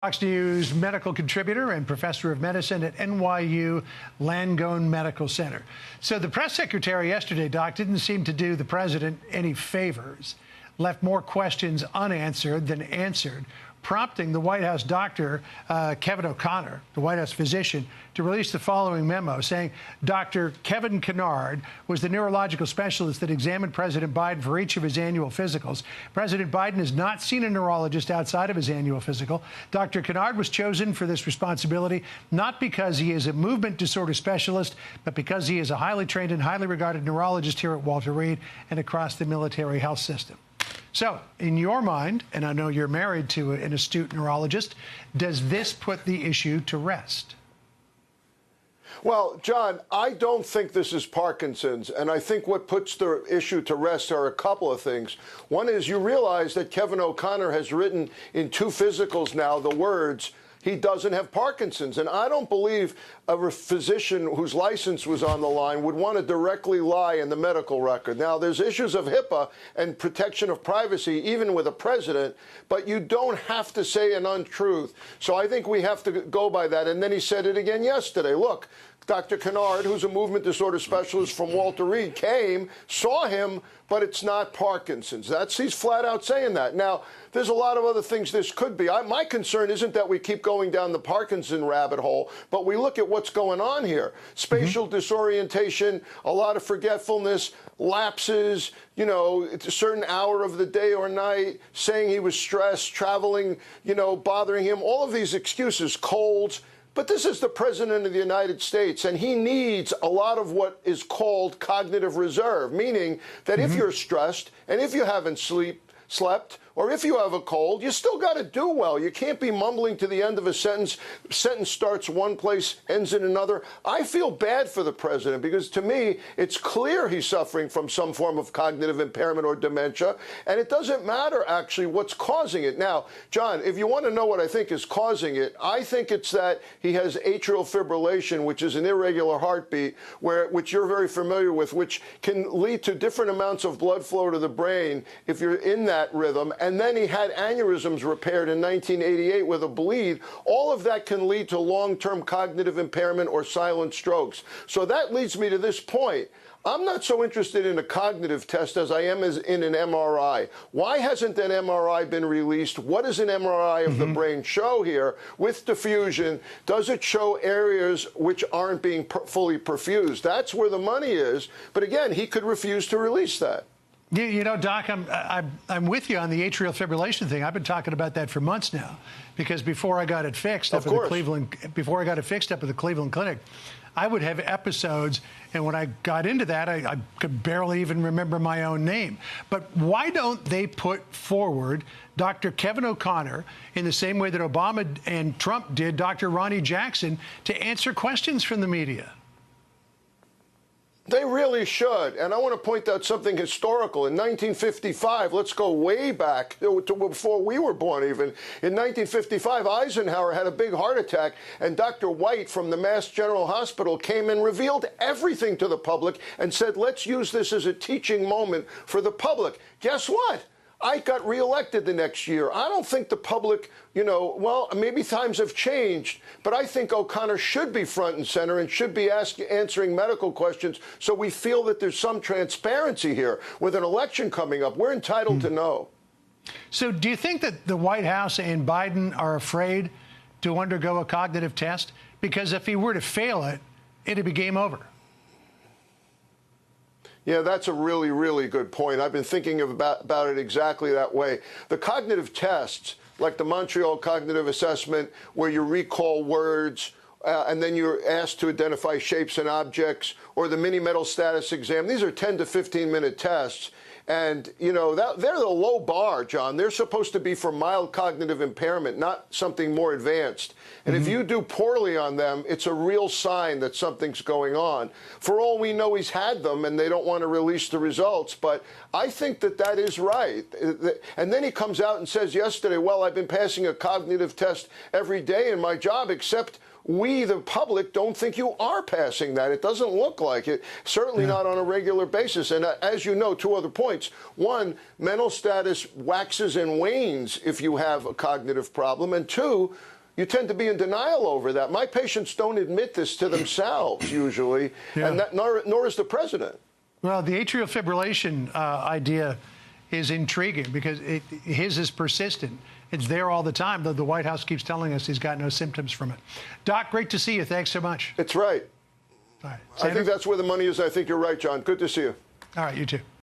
Fox News medical contributor and professor of medicine at NYU Langone Medical Center. So the press secretary yesterday, Doc, didn't seem to do the president any favors, left more questions unanswered than answered, prompting the White House doctor, Kevin O'Connor, the White House physician, to release the following memo saying Dr. Kevin Kennard was the neurological specialist that examined President Biden for each of his annual physicals. President Biden has not seen a neurologist outside of his annual physical. Dr. Kennard was chosen for this responsibility not because he is a movement disorder specialist, but because he is a highly trained and highly regarded neurologist here at Walter Reed and across the military health system. So, in your mind, and I know you're married to an astute neurologist, does this put the issue to rest? Well, John, I don't think this is Parkinson's, and I think what puts the issue to rest are a couple of things. One is you realize that Kevin O'Connor has written in 2 physicals now the words, he doesn't have Parkinson's. And I don't believe a physician whose license was on the line would want to directly lie in the medical record. Now, there's issues of HIPAA and protection of privacy, even with a president, but you don't have to say an untruth. So I think we have to go by that. And then he said it again yesterday. Look, Dr. Kennard, who's a movement disorder specialist from Walter Reed, came, saw him, but it's not Parkinson's. He's flat out saying that. Now, there's a lot of other things this could be. My concern isn't that we keep going down the Parkinson rabbit hole, but we look at what's going on here. Spatial disorientation, a lot of forgetfulness, lapses, it's a certain hour of the day or night, saying he was stressed, traveling, bothering him, all of these excuses, colds. But this is the president of the United States, and he needs a lot of what is called cognitive reserve, meaning that if you're stressed and if you haven't slept, or if you have a cold, you still got to do well. You can't be mumbling to the end of a sentence. Sentence starts one place, ends in another. I feel bad for the president because, to me, it's clear he's suffering from some form of cognitive impairment or dementia, and it doesn't matter, actually, what's causing it. Now, John, if you want to know what I think is causing it, I think it's that he has atrial fibrillation, which is an irregular heartbeat, which you're very familiar with, which can lead to different amounts of blood flow to the brain if you're in that rhythm. And then he had aneurysms repaired in 1988 with a bleed. All of that can lead to long-term cognitive impairment or silent strokes. So that leads me to this point. I'm not so interested in a cognitive test as I am in an MRI. Why hasn't that MRI been released? What does an MRI of the brain show here with diffusion? Does it show areas which aren't being fully perfused? That's where the money is. But again, he could refuse to release that. Doc, I'm with you on the atrial fibrillation thing. I've been talking about that for months now, because before I got it fixed up at the Cleveland Clinic, I would have episodes, and when I got into that, I could barely even remember my own name. But why don't they put forward Dr. Kevin O'Connor in the same way that Obama and Trump did Dr. Ronnie Jackson to answer questions from the media? They really should. And I want to point out something historical. In 1955, let's go way back to before we were born even. In 1955, Eisenhower had a big heart attack, and Dr. White from the Mass General Hospital came and revealed everything to the public and said, let's use this as a teaching moment for the public. Guess what? I got reelected the next year. I don't think the public, well, maybe times have changed, but I think O'Connor should be front and center and should be answering medical questions so we feel that there's some transparency here. With an election coming up, we're entitled to know. So do you think that the White House and Biden are afraid to undergo a cognitive test? Because if he were to fail it, it'd be game over. Yeah, that's a really, really good point. I've been thinking about it exactly that way. The cognitive tests, like the Montreal Cognitive Assessment, where you recall words, and then you're asked to identify shapes and objects, or the mini mental status exam, these are 10 to 15-minute tests. And, they're the low bar, John. They're supposed to be for mild cognitive impairment, not something more advanced. And if you do poorly on them, it's a real sign that something's going on. For all we know, he's had them, and they don't want to release the results. But I think that is right. And then he comes out and says yesterday, well, I've been passing a cognitive test every day in my job, except we, the public, don't think you are passing that. It doesn't look like it, certainly not on a regular basis. And as you know, two other points. One, mental status waxes and wanes if you have a cognitive problem. And two, you tend to be in denial over that. My patients don't admit this to themselves usually, and nor is the president. Well, the atrial fibrillation idea is intriguing because his is persistent. It's there all the time, though the White House keeps telling us he's got no symptoms from it. Doc, great to see you. Thanks so much. It's right. All right. I think that's where the money is. I think you're right, John. Good to see you. All right, you too.